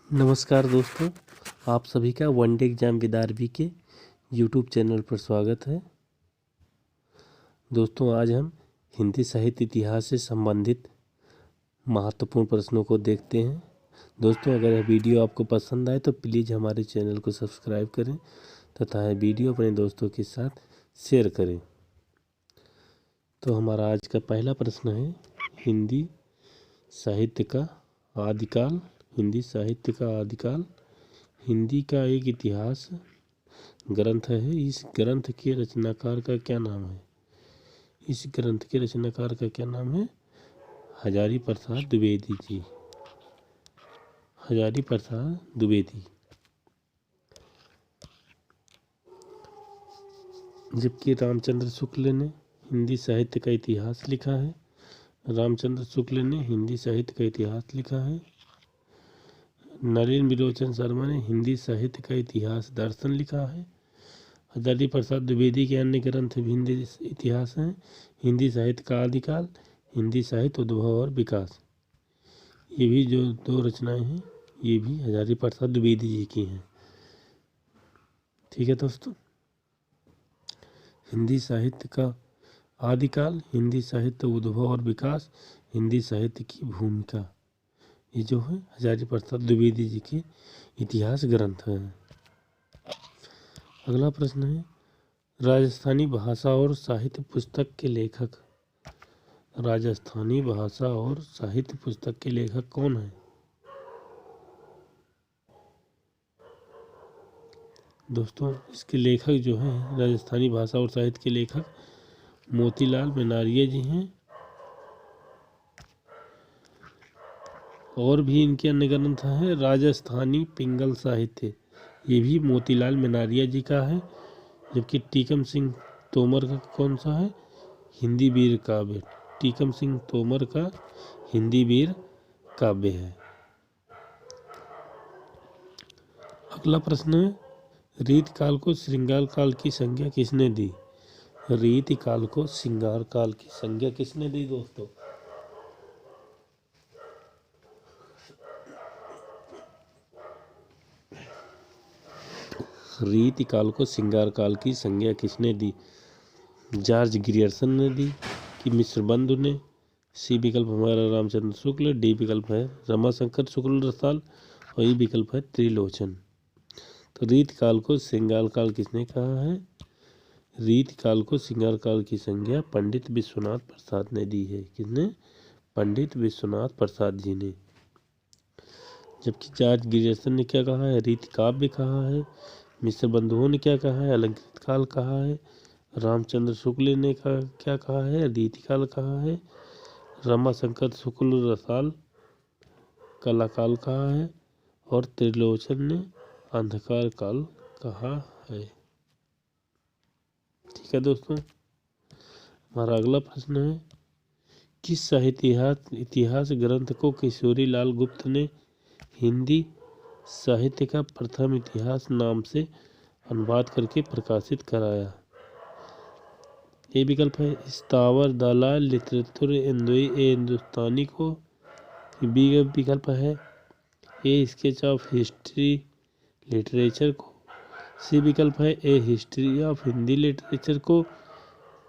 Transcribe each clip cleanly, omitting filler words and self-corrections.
नमस्कार दोस्तों, आप सभी का one day exam with RV के यूट्यूब चैनल पर स्वागत है। दोस्तों, आज हम हिंदी साहित्य इतिहास से संबंधित महत्वपूर्ण प्रश्नों को देखते हैं। दोस्तों, अगर यह वीडियो आपको पसंद आए तो प्लीज़ हमारे चैनल को सब्सक्राइब करें तथा यह वीडियो अपने दोस्तों के साथ शेयर करें। तो हमारा आज का पहला प्रश्न है, हिंदी साहित्य का आदिकाल। हिंदी साहित्य का आदिकाल हिंदी का एक इतिहास ग्रंथ है। इस ग्रंथ के रचनाकार का क्या नाम है? इस ग्रंथ के रचनाकार का क्या नाम है? हजारी प्रसाद द्विवेदी जी। हजारी प्रसाद द्विवेदी। जबकि रामचंद्र शुक्ल ने हिंदी साहित्य का इतिहास लिखा है। रामचंद्र शुक्ल ने हिंदी साहित्य का इतिहास लिखा है। नलिन विलोचन शर्मा ने हिंदी साहित्य का इतिहास दर्शन लिखा है। हजारी प्रसाद द्विवेदी के अन्य ग्रंथ भी हिंदी इतिहास हैं। हिंदी साहित्य का आदिकाल, हिंदी साहित्य उद्भव और विकास। ये भी जो दो रचनाएं हैं ये भी हजारी प्रसाद द्विवेदी जी की हैं। ठीक है दोस्तों, हिंदी साहित्य का आदिकाल, हिंदी साहित्य उद्भव और विकास, हिंदी साहित्य की भूमिका, ये जो है हजारी प्रसाद द्विवेदी जी के इतिहास ग्रंथ हैं। अगला प्रश्न है, राजस्थानी भाषा और साहित्य पुस्तक के लेखक। राजस्थानी भाषा और साहित्य पुस्तक के लेखक कौन है? दोस्तों, इसके लेखक जो हैं राजस्थानी भाषा और साहित्य के लेखक मोतीलाल मेनारिया जी हैं। और भी इनके अन्य ग्रंथ हैं। राजस्थानी पिंगल साहित्य, ये भी मोतीलाल मेनारिया जी का है। जबकि टीकम सिंह तोमर का कौन सा है? हिंदी वीर काव्य। टीकम सिंह तोमर का हिंदी वीर काव्य है। अगला प्रश्न है, रीतकाल को श्रृंगार काल की संज्ञा किसने दी? रीतकाल को श्रृंगार काल की संज्ञा किसने दी दोस्तों? रीतकाल को श्रृंगार काल की संज्ञा किसने दी? जॉर्ज ग्रियर्सन ने दी कि मिश्रबंधु ने? सी विकल्प हमारा रामचंद्र शुक्ल, डी विकल्प है रमाशंकर शुक्ल रसाल और ई विकल्प है त्रिलोचन। तो रीतकाल को श्रृंगार काल किसने कहा है? रीतकाल को श्रृंगार काल की संज्ञा पंडित विश्वनाथ प्रसाद ने दी है। किसने? पंडित विश्वनाथ प्रसाद जी ने। जबकि जॉर्ज ग्रियर्सन ने क्या कहा है? रीत काव्य कहा है। मिश्र बंधुओं ने क्या कहा है? अलंकृत काल कहा है। रामचंद्र शुक्ल ने क्या कहा है? रीतिकाल कहा है। रमाशंकर शुक्ल रसाल कलाकाल कहा है और त्रिलोचन ने अंधकार काल कहा है। ठीक है दोस्तों, हमारा अगला प्रश्न है, किस साहित्य इतिहास ग्रंथ को किशोरी लाल गुप्त ने हिंदी साहित्य का प्रथम इतिहास नाम से अनुवाद करके प्रकाशित कराया? ए विकल्प है स्थावर दलाल लिटरेचर हिंदुस्तानी को। बी विकल्प है ए स्केच ऑफ हिस्ट्री लिटरेचर को। सी विकल्प है ए हिस्ट्री ऑफ हिंदी लिटरेचर को।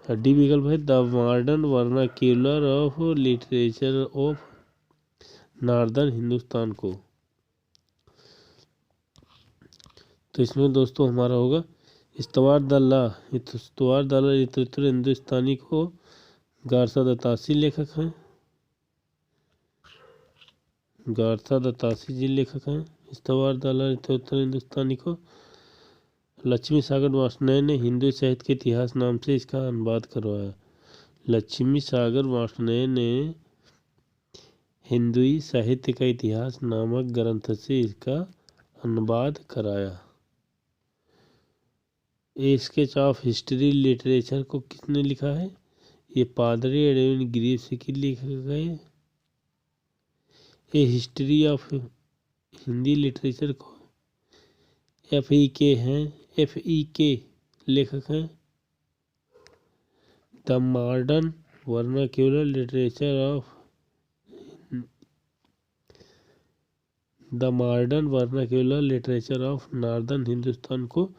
डी विकल्प है the modern vernacular of literature of northern Hindustan को। तो इसमें दोस्तों हमारा होगा इस्तवार दल्ला लिटरेचर हिंदुस्तानी को गारसा दत्तासी लेखक हैं। गारसा दत्तासी जी लेखक हैं इस्तवार दल्ला लिटरेचर हिंदुस्तानी को। लक्ष्मी सागर वार्ष्णेय ने हिंदू साहित्य के इतिहास नाम से इसका अनुवाद करवाया। लक्ष्मी सागर वार्ष्णेय ने हिंदुई साहित्य का इतिहास नामक ग्रंथ से इसका अनुवाद कराया। ए स्केच ऑफ हिस्ट्री लिटरेचर को किसने लिखा है? ये पादरी एडविन ग्रीव्स की लिखे गए। ए हिस्ट्री ऑफ हिंदी लिटरेचर को एफ.ई.के लेखक हैं। The modern vernacular literature of the modern vernacular literature of northern Hindustan को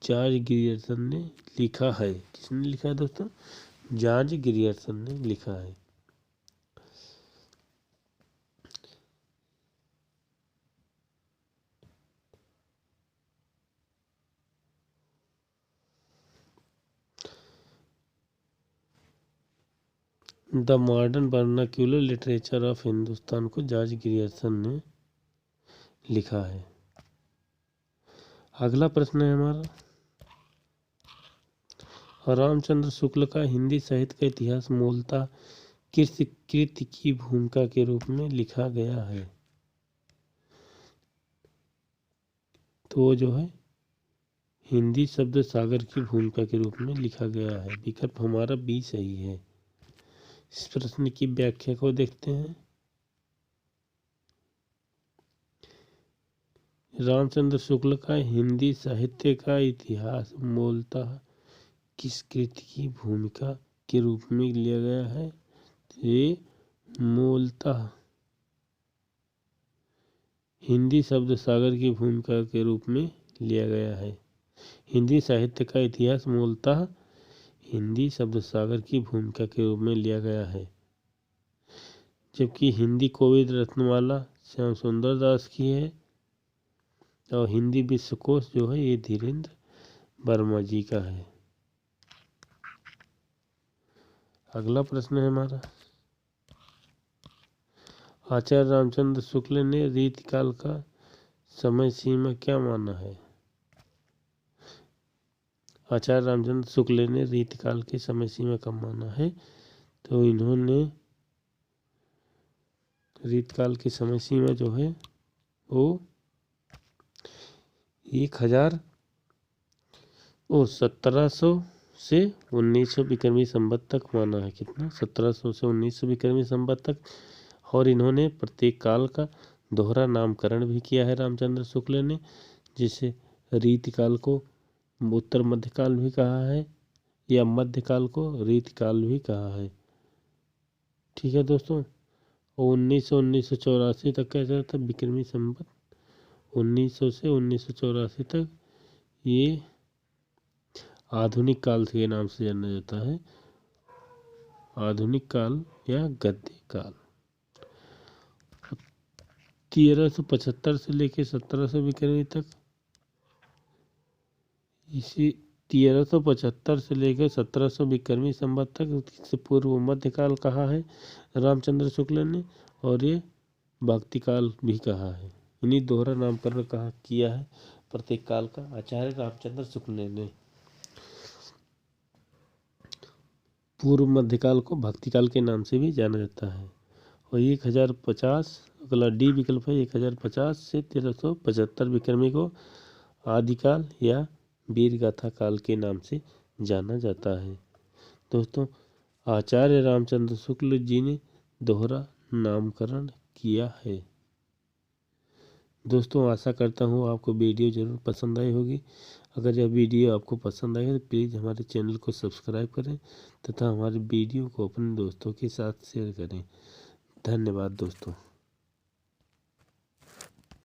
जॉर्ज ग्रियर्सन ने लिखा है। किसने लिखा है दोस्तों? जॉर्ज ग्रियर्सन ने लिखा है। The modern vernacular literature of Hindustan को जॉर्ज ग्रियर्सन ने लिखा है। अगला प्रश्न है हमारा, रामचंद्र शुक्ल का हिंदी साहित्य का इतिहास मूलतः किस कृति की भूमिका के रूप में लिखा गया है? तो जो है हिंदी शब्द सागर की भूमिका के रूप में लिखा गया है। विकल्प हमारा बी सही है। इस प्रश्न की व्याख्या को देखते हैं। रामचंद्र शुक्ल का हिंदी साहित्य का इतिहास मूलतः किस कृति की भूमिका के रूप में लिया गया है? ये मूलतः हिंदी शब्द सागर की भूमिका के रूप में लिया गया है। हिंदी साहित्य का इतिहास मूलतः हिंदी शब्द सागर की भूमिका के रूप में लिया गया है। जबकि हिंदी कोविद रत्नमाला श्याम सुंदर दास की है और हिंदी विश्वकोश जो है ये धीरेन्द्र वर्मा जी का है। अगला प्रश्न है हमारा, आचार्य रामचंद्र शुक्ल ने रीतिकाल का समय सीमा क्या माना है? आचार्य रामचंद्र शुक्ल ने रीतिकाल की समय सीमा कब माना है? तो इन्होंने रीतिकाल की समय सीमा जो है वो 1700 से 1900 विक्रमी संवत तक माना है। कितना? 1700 से 1900 विक्रमी संवत तक। और इन्होंने प्रत्येक काल का दोहरा नामकरण भी किया है रामचंद्र शुक्ल ने, जिसे रीतिकाल को उत्तर मध्यकाल भी कहा है या मध्यकाल को रीतिकाल भी कहा है। ठीक है दोस्तों। 1984 तक क्या चलता था? विक्रमी संवत 1900 से 1984 तक ये आधुनिक काल के नाम से जाना जाता है। आधुनिक काल या गद्य काल। 1375 से लेकर 1700 विक्रमी तक, इसी 1375 से लेकर 1700 विक्रमी संवत तक से पूर्व मध्यकाल कहा है रामचंद्र शुक्ल ने, और ये भक्ति काल भी कहा है। इन्हीं दोहरा नामकरण कहा किया है प्रत्येक काल का आचार्य रामचंद्र शुक्ल ने। पूर्व मध्यकाल को भक्ति काल के नाम से भी जाना जाता है। और 1050 अगला डी विकल्प है, 1050 से 1375 विक्रमी को आदिकाल या वीरगाथा काल के नाम से जाना जाता है। दोस्तों, आचार्य रामचंद्र शुक्ल जी ने दोहरा नामकरण किया है। दोस्तों, आशा करता हूँ आपको वीडियो जरूर पसंद आई होगी। अगर यह वीडियो आपको पसंद आए तो प्लीज़ हमारे चैनल को सब्सक्राइब करें तथा हमारे वीडियो को अपने दोस्तों के साथ शेयर करें। धन्यवाद दोस्तों।